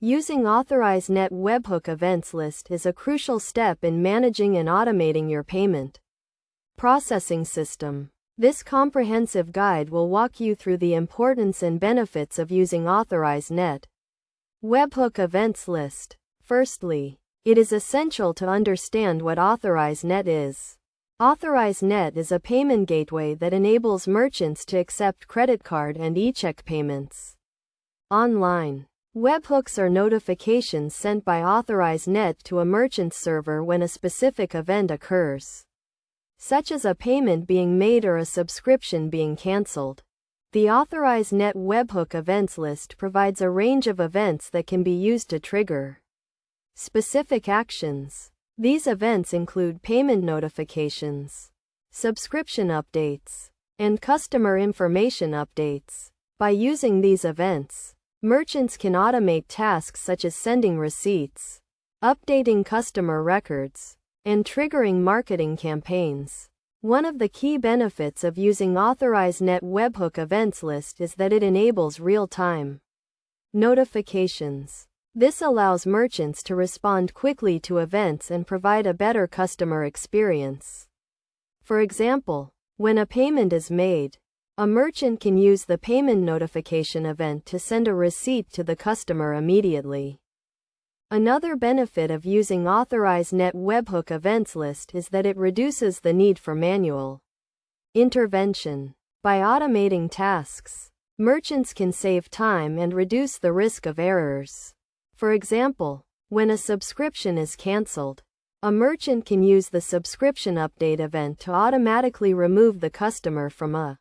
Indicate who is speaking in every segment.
Speaker 1: Using Authorize Net Webhook Events List is a crucial step in managing and automating your payment processing system. This comprehensive guide will walk you through the importance and benefits of using Authorize Net Webhook Events List. Firstly, it is essential to understand what Authorize Net is. Authorize Net is a payment gateway that enables merchants to accept credit card and e-check payments online. Webhooks are notifications sent by Authorize Net to a merchant's server when a specific event occurs, such as a payment being made or a subscription being cancelled. The Authorize Net Webhook Events List provides a range of events that can be used to trigger specific actions. These events include payment notifications, subscription updates, and customer information updates. By using these events, merchants can automate tasks such as sending receipts, updating customer records, and triggering marketing campaigns. One of the key benefits of using Authorize Net Webhook Events List is that it enables real-time notifications. This allows merchants to respond quickly to events and provide a better customer experience. For example, when a payment is made, a merchant can use the payment notification event to send a receipt to the customer immediately. Another benefit of using Authorize Net Webhook Events List is that it reduces the need for manual intervention. By automating tasks, merchants can save time and reduce the risk of errors. For example, when a subscription is cancelled, a merchant can use the subscription update event to automatically remove the customer from a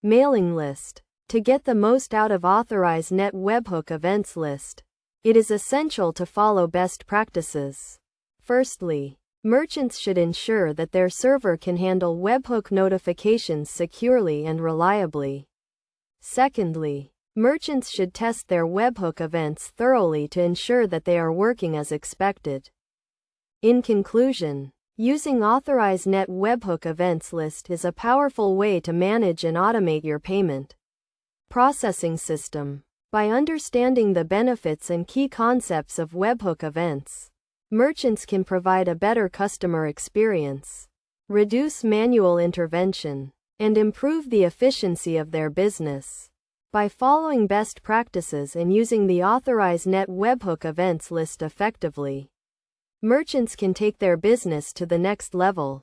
Speaker 1: mailing list. To get the most out of Authorize Net Webhook Events List, it is essential to follow best practices. Firstly, merchants should ensure that their server can handle webhook notifications securely and reliably. Secondly, merchants should test their webhook events thoroughly to ensure that they are working as expected. In conclusion, using Authorize Net Webhook Events List is a powerful way to manage and automate your payment processing system. By understanding the benefits and key concepts of webhook events, merchants can provide a better customer experience, reduce manual intervention, and improve the efficiency of their business. By following best practices and using the Authorize Net Webhook Events List effectively, merchants can take their business to the next level.